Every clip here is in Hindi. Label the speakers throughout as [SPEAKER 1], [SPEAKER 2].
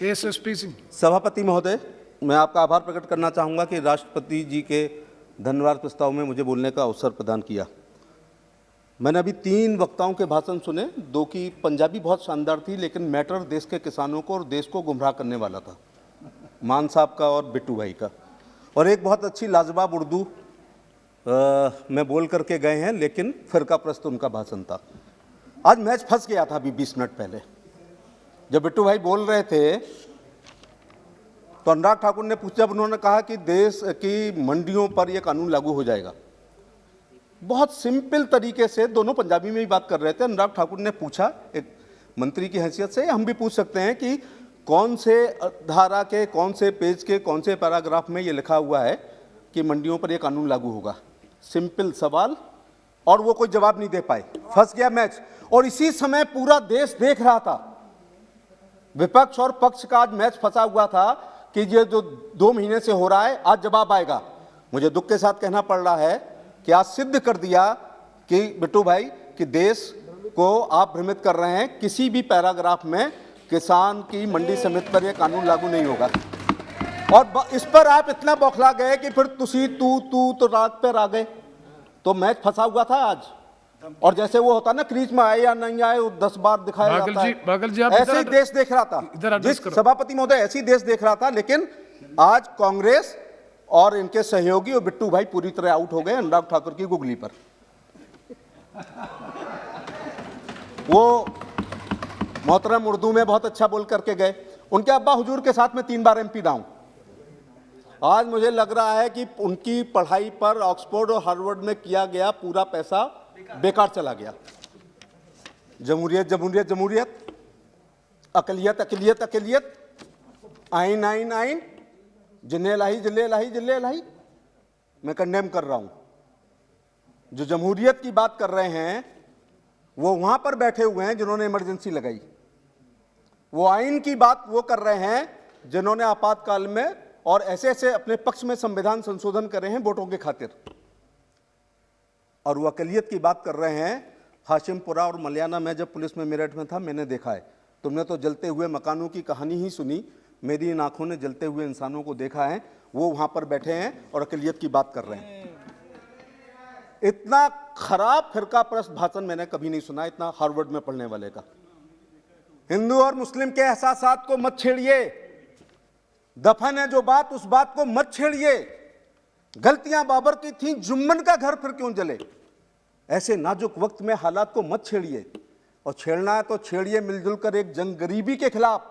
[SPEAKER 1] एसएसपी सिंह।
[SPEAKER 2] सभापति महोदय, मैं आपका आभार प्रकट करना चाहूँगा कि राष्ट्रपति जी के धन्यवाद प्रस्ताव में मुझे बोलने का अवसर प्रदान किया। मैंने अभी 3 वक्ताओं के भाषण सुने, 2 की पंजाबी बहुत शानदार थी, लेकिन मैटर देश के किसानों को और देश को गुमराह करने वाला था, मान साहब का और बिट्टू भाई का। और एक बहुत अच्छी लाजवाब उर्दू में बोल करके गए हैं, लेकिन फिरका प्रस्त उनका भाषण था। आज मैच फंस गया था अभी 20 मिनट पहले, जब बिट्टू भाई बोल रहे थे तो अनुराग ठाकुर ने पूछा, जब उन्होंने कहा कि देश की मंडियों पर यह कानून लागू हो जाएगा, बहुत सिंपल तरीके से दोनों पंजाबी में ही बात कर रहे थे। अनुराग ठाकुर ने पूछा, एक मंत्री की हैसियत से हम भी पूछ सकते हैं कि कौन से धारा के, कौन से पेज के, कौन से पैराग्राफ में ये लिखा हुआ है कि मंडियों पर यह कानून लागू होगा। सिंपल सवाल, और वो कोई जवाब नहीं दे पाए, फंस गया मैच। और इसी समय पूरा देश देख रहा था, विपक्ष और पक्ष का आज मैच फंसा हुआ था कि ये जो 2 महीने से हो रहा है, आज जवाब आएगा। मुझे दुख के साथ कहना पड़ रहा है कि आज सिद्ध कर दिया कि बिट्टू भाई कि देश को आप भ्रमित कर रहे हैं। किसी भी पैराग्राफ में किसान की मंडी समिति पर यह कानून लागू नहीं होगा, और इस पर आप इतना बौखला गए कि फिर तू तो रात पर आ गए, तो मैच फंसा हुआ था आज। और जैसे वो होता ना, क्रीज में आए या नहीं आए, 10 बार दिखाया जाता है,
[SPEAKER 1] बागल जी आप
[SPEAKER 2] ऐसे ही देश देख रहा था। जिस सभापति महोदय ऐसे ही देश देख रहा था, लेकिन आज कांग्रेस और इनके सहयोगी और बिट्टू भाई पूरी तरह आउट हो गए अनुराग ठाकुर की गुगली पर। वो मोहतरम उर्दू में बहुत अच्छा बोल करके गए। उनके अब्बा हुजूर के साथ में 3 बार MP रहा हूं। आज मुझे लग रहा है कि उनकी पढ़ाई पर ऑक्सफोर्ड और हार्वर्ड में किया गया पूरा पैसा बेकार चला गया। जमहूरियत जमहूरियत जमहूरियत, अकलियत अकलियत अकलियत, आइन आइन आइन, जिन्ने लाही जिले लाही जिले लाही। मैं कंडेम कर रहा हूं। जो जमहूरियत की बात कर रहे हैं वो वहां पर बैठे हुए हैं जिन्होंने इमरजेंसी लगाई। वो आइन की बात वो कर रहे हैं जिन्होंने आपातकाल में और ऐसे ऐसे अपने पक्ष में संविधान संशोधन करे हैं वोटों के खातिर। और वो अकलियत की बात कर रहे हैं हाशिमपुरा और मलियाना में जब पुलिस में मेरठ में था, मैंने देखा है। तुमने तो जलते हुए मकानों की कहानी ही सुनी, मेरी इन आंखों ने जलते हुए इंसानों को देखा है। वो वहां पर बैठे हैं और अकलियत की बात कर रहे हैं। इतना खराब फिरका प्रस्त भाषण मैंने कभी नहीं सुना, इतना हार्वर्ड में पढ़ने वाले का। हिंदू और मुस्लिम के एहसासात को मत छेड़िए, दफन है जो बात उस बात को मत छेड़िए। गलतियां बाबर की थी, जुम्मन का घर फिर क्यों जले। ऐसे नाजुक वक्त में हालात को मत छेड़िए, और छेड़ना है तो छेड़िए मिलजुल कर एक जंग गरीबी के खिलाफ।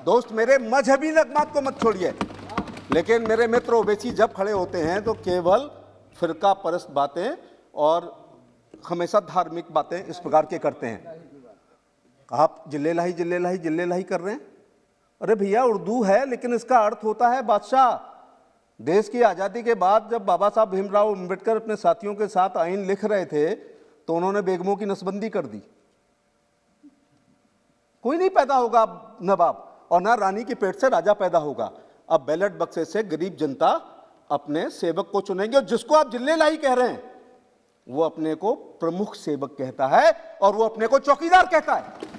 [SPEAKER 2] दोस्त मेरे, मजहबी लगमात को मत छोड़िए। लेकिन मेरे मित्र ओवैसी जब खड़े होते हैं तो केवल फिरका परस्त बातें और हमेशा धार्मिक बातें इस प्रकार के करते हैं। आप जिले लाही जिले लाही जिले लाही कर रहे हैं। अरे भैया, उर्दू है लेकिन इसका अर्थ होता है बादशाह। देश की आज़ादी के बाद जब बाबा साहब भीमराव अम्बेडकर अपने साथियों के साथ आइन लिख रहे थे तो उन्होंने बेगमों की नसबंदी कर दी। कोई नहीं पैदा होगा नवाब, और ना रानी की पेट से राजा पैदा होगा। अब बैलेट बक्से से गरीब जनता अपने सेवक को चुनेंगे, और जिसको आप जिले लाई कह रहे हैं वो अपने को प्रमुख सेवक कहता है और वो अपने को चौकीदार कहता है।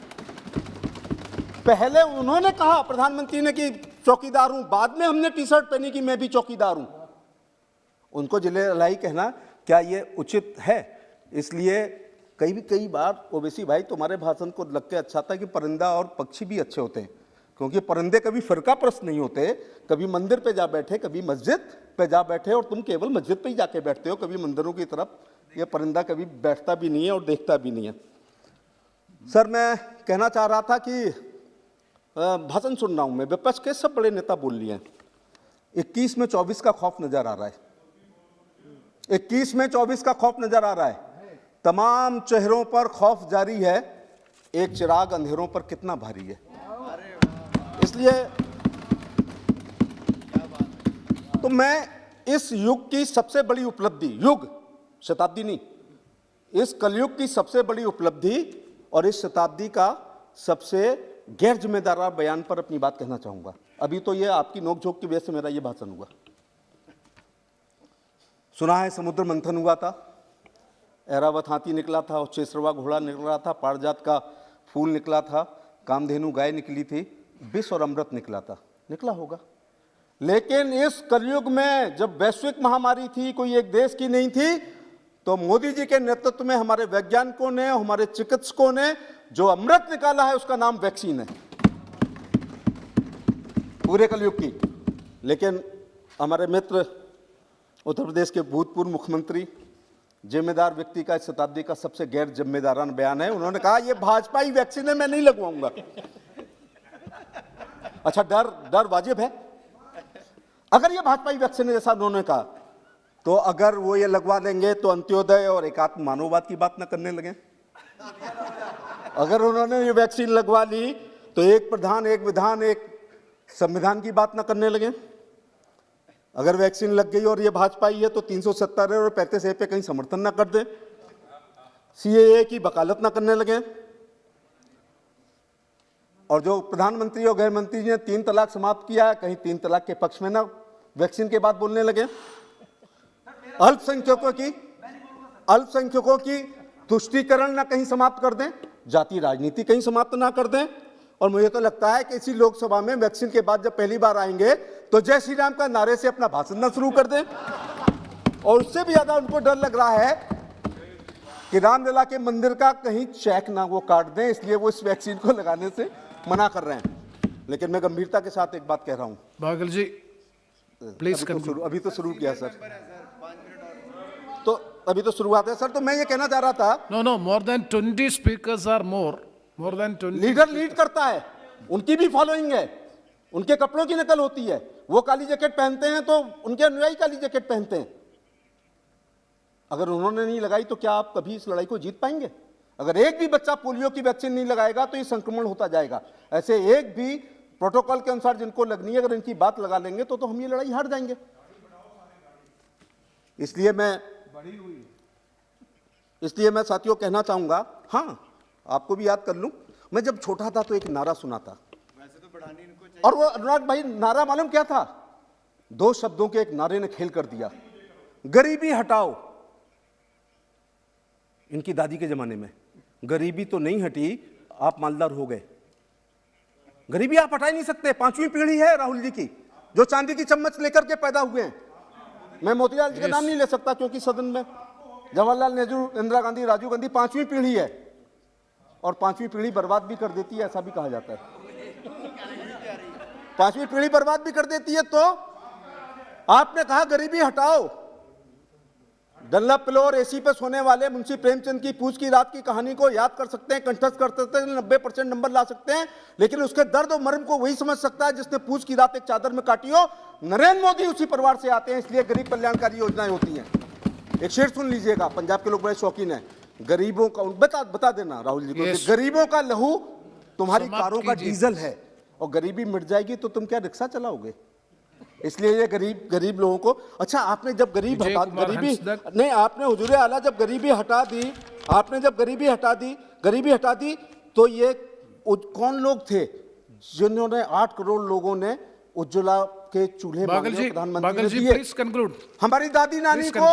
[SPEAKER 2] पहले उन्होंने कहा, प्रधानमंत्री ने, कि चौकीदार हूं, बाद में हमने टी-शर्ट पहनी कि मैं भी चौकीदार हूं। उनको जिले लाई कहना क्या ये उचित है? इसलिए कई बार ओवैसी भाई तुम्हारे भाषण को लग के अच्छा था कि परिंदा और पक्षी भी अच्छे होते हैं, क्योंकि परिंदे कभी फिरका प्रस्त नहीं होते। कभी मंदिर पे जा बैठे, कभी मस्जिद पे जा बैठे, और तुम केवल मस्जिद पे ही जाके बैठते हो, कभी मंदिरों की तरफ ये परिंदा कभी बैठता भी नहीं है और देखता भी नहीं है। सर, मैं कहना चाह रहा था कि भाषण सुन रहा हूं मैं, विपक्ष के सब बड़े नेता बोल लिए हैं। 21 में 24 का खौफ नजर आ रहा है। 21 में 24 का खौफ नजर आ रहा है। तमाम चेहरों पर खौफ जारी है। एक चिराग अंधेरों पर कितना भारी है। इसलिए तो मैं इस युग की सबसे बड़ी उपलब्धि, युग शताब्दी नहीं, इस कलयुग की सबसे बड़ी उपलब्धि और इस शताब्दी का सबसे गैर जिम्मेदार बयान पर अपनी बात कहना चाहूंगा। अभी तो ये आपकी नोकझोंक की वजह से मेरा ये भाषण हुआ। सुना है समुद्र मंथन हुआ था, ऐरावत हाथी निकला था, चेसरवा घोड़ा निकला था, पारिजात का फूल निकला था, कामधेनु गाय निकली थी, विष और अमृत निकला था, निकला होगा। लेकिन इस कलयुग में जब वैश्विक महामारी थी, कोई एक देश की नहीं थी, तो मोदी जी के नेतृत्व में हमारे वैज्ञानिकों ने, हमारे चिकित्सकों ने जो अमृत निकाला है उसका नाम वैक्सीन है, पूरे कलयुग की। लेकिन हमारे मित्र उत्तर प्रदेश के भूतपूर्व मुख्यमंत्री, जिम्मेदार व्यक्ति का इस शताब्दी का सबसे गैर जिम्मेदाराना बयान है, उन्होंने कहा ये भाजपा ही वैक्सीन है, मैं नहीं लगवाऊंगा। अच्छा, डर वाजिब है। अगर ये भाजपा ही वैक्सीन है जैसा उन्होंने कहा, तो अगर वो ये लगवा लेंगे तो अंत्योदय और एकात्म मानववाद की बात न करने लगे। अगर उन्होंने ये वैक्सीन लगवा ली तो एक प्रधान, एक विधान, एक संविधान की बात न करने लगे। अगर वैक्सीन लग गई और ये भाजपा ही है तो 370 और 35A पे कहीं समर्थन न कर दे, CAA की वकालत न करने लगे। और जो प्रधानमंत्री और गृह मंत्री जी ने 3 तलाक समाप्त किया है, कहीं 3 तलाक के पक्ष में ना वैक्सीन के बाद बोलने लगे। अल्पसंख्यकों की तुष्टीकरण ना कहीं समाप्त कर दें, जाति राजनीति कहीं समाप्त ना कर दें। और मुझे तो लगता है कि इसी लोकसभा में वैक्सीन के बाद जब पहली बार आएंगे तो जय श्री राम का नारे से अपना भाषण ना शुरू कर दें। और उससे भी ज्यादा उनको डर लग रहा है कि रामलला के मंदिर का कहीं चेक ना वो काट दें, इसलिए वो इस वैक्सीन को लगाने से मना कर रहे हैं। लेकिन मैं गंभीरता के साथ एक बात कह रहा हूं।
[SPEAKER 1] बागल जी प्लीज
[SPEAKER 2] अभी तो शुरू किया सर, तो अभी तो शुरुआत है सर। तो मैं ये कहना चाह रहा था,
[SPEAKER 1] no more than 20 speakers are more than 20।
[SPEAKER 2] Leader lead करता है, उनकी भी फॉलोइंग है, उनके कपड़ों की नकल होती है। वो काली जैकेट पहनते हैं तो उनके अनुयायी काली जैकेट पहनते हैं। अगर उन्होंने नहीं लगाई तो क्या आप कभी इस लड़ाई को जीत पाएंगे? अगर एक भी बच्चा पोलियो की वैक्सीन नहीं लगाएगा तो ये संक्रमण होता जाएगा। ऐसे एक भी प्रोटोकॉल के अनुसार जिनको लगनी है, अगर इनकी बात लगा लेंगे तो हम ये लड़ाई हार जाएंगे। इसलिए मैं साथियों कहना चाहूंगा, हाँ आपको भी याद कर लूं, मैं जब छोटा था तो एक नारा सुना था, और वो अनुराग भाई नारा मालूम क्या था? 2 शब्दों के एक नारे ने खेल कर दिया, गरीबी हटाओ। इनकी दादी के जमाने में गरीबी तो नहीं हटी, आप मालदार हो गए। गरीबी आप हटा ही नहीं सकते। 5वीं पीढ़ी है राहुल जी की, जो चांदी की चम्मच लेकर के पैदा हुए हैं। मैं मोतीलाल जी का नाम नहीं ले सकता क्योंकि सदन में जवाहरलाल नेहरू, इंदिरा गांधी, राजीव गांधी 5वीं पीढ़ी है, और 5वीं पीढ़ी बर्बाद भी कर देती है, ऐसा भी कहा जाता है। 5वीं पीढ़ी बर्बाद भी कर देती है। तो आपने कहा गरीबी हटाओ। डल्ला पिलो और एसी पे सोने वाले मुंशी प्रेमचंद की पूछ की रात की कहानी को याद कर सकते हैं, कंठस्थ कर सकते हैं, 90% नंबर ला सकते हैं, लेकिन उसके दर्द और मर्म को वही समझ सकता है जिसने पूछ की रात एक चादर में काटी हो। नरेंद्र मोदी उसी परिवार से आते हैं, इसलिए गरीब कल्याणकारी योजनाएं होती हैं। एक शेर सुन लीजिएगा, पंजाब के लोग बड़े शौकीन हैं। गरीबों का बता देना राहुल जी को, गरीबों का लहू तुम्हारी कारों का डीजल है, और गरीबी मिट जाएगी तो तुम क्या रिक्शा चलाओगे? इसलिए ये गरीब लोगों को, अच्छा आपने जब गरीबी नहीं, आपने हुजूरे आला जब गरीबी हटा दी तो ये कौन लोग थे जिन्होंने 8 करोड़ लोगों ने उज्ज्वला के चूल्हे प्रधानमंत्री ने दिए? हमारी दादी नानी को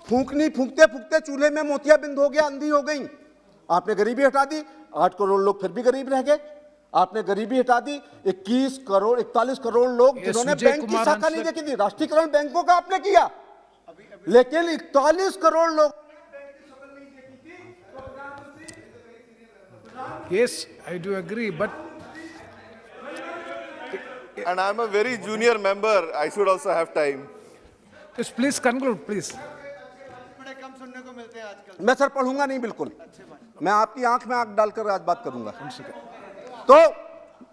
[SPEAKER 2] फूंकते फूंकते चूल्हे में मोतियाबिंद हो गया, अंधी हो गई। आपने गरीबी हटा दी, 8 करोड़ लोग फिर भी गरीब रह गए। आपने गरीबी हटा दी, 41 करोड़ लोग जिन्होंने बैंक की शाखा नहीं देखी थी, राष्ट्रीयकरण बैंकों का आपने किया, लेकिन 41 करोड़ लोग।
[SPEAKER 1] Yes, I do agree, but
[SPEAKER 3] and I'm a very junior member. I should also have time.
[SPEAKER 1] just please conclude, please.
[SPEAKER 4] बड़े कम सुनने को मिलते हैं आजकल।
[SPEAKER 2] मैं सर पढ़ूंगा नहीं, बिल्कुल मैं आपकी आंख में आंख डालकर आज बात करूंगा। तो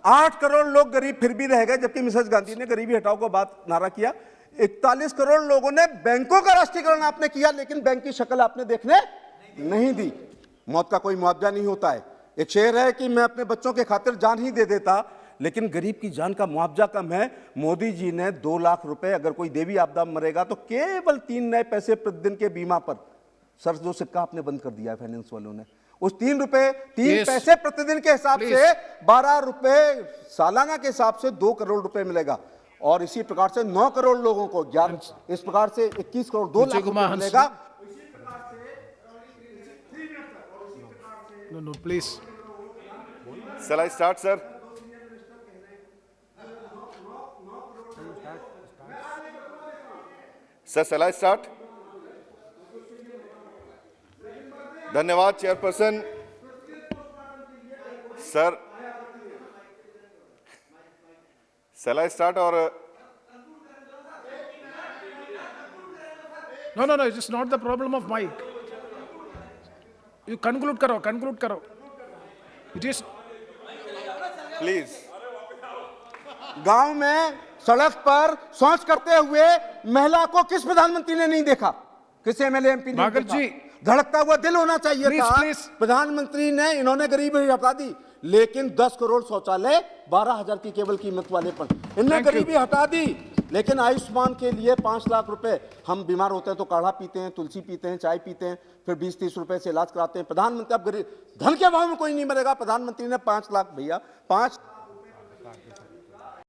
[SPEAKER 2] 8 करोड़ लोग गरीब फिर भी रह गए, जबकि मिसेस गांधी ने गरीबी हटाओ को बात नारा किया। 41 करोड़ लोगों ने बैंकों का राष्ट्रीयकरण आपने किया, लेकिन बैंक की शक्ल आपने देखने नहीं दी। मौत का कोई मुआवजा नहीं होता है। एक शेर है कि मैं अपने बच्चों के खातिर जान ही दे देता, लेकिन गरीब की जान का मुआवजा कम है। मोदी जी ने 2 लाख रुपए, अगर कोई देवी आपदा में मरेगा तो केवल 3 नए पैसे प्रतिदिन के बीमा पर, सर जो सिक्का आपने बंद कर दिया है फाइनेंस वालों ने, उस 3 पैसे प्रतिदिन के हिसाब से 12 रुपए सालाना के हिसाब से 2 करोड़ रुपए मिलेगा। और इसी प्रकार से 9 करोड़ लोगों को 11, इस प्रकार से 21 करोड़ 2 लाख रुपए मिलेगा।
[SPEAKER 1] No, please.
[SPEAKER 3] Shall I start, sir? Sir, shall I start? धन्यवाद chairperson. Sir, shall I start or
[SPEAKER 1] No, no, no, it is not the problem of mic. You conclude karo. It is,
[SPEAKER 3] please?
[SPEAKER 2] गांव में सड़क पर शौच करते हुए महिला को किस प्रधानमंत्री ने नहीं देखा? किस एमएलए एमपी ने
[SPEAKER 1] भागल
[SPEAKER 2] देखा?
[SPEAKER 1] जी।
[SPEAKER 2] धड़कता हुआ दिल होना चाहिए
[SPEAKER 1] Please,
[SPEAKER 2] था।
[SPEAKER 1] please.
[SPEAKER 2] प्रधानमंत्री ने इन्होंने गरीबी हटा दी, लेकिन 10 करोड़ शौचालय 12,000 की केवल कीमत वाले पर इनने
[SPEAKER 1] Thank you.
[SPEAKER 2] गरीबी हटा दी। लेकिन आयुष्मान के लिए 5 लाख रुपए, हम बीमार होते हैं तो काढ़ा पीते हैं, तुलसी पीते हैं, चाय पीते हैं, फिर 20-30 रुपए से इलाज कराते हैं। प्रधानमंत्री, अब गरीब धन के अभाव में कोई नहीं मरेगा। प्रधानमंत्री ने 5 लाख, भैया 5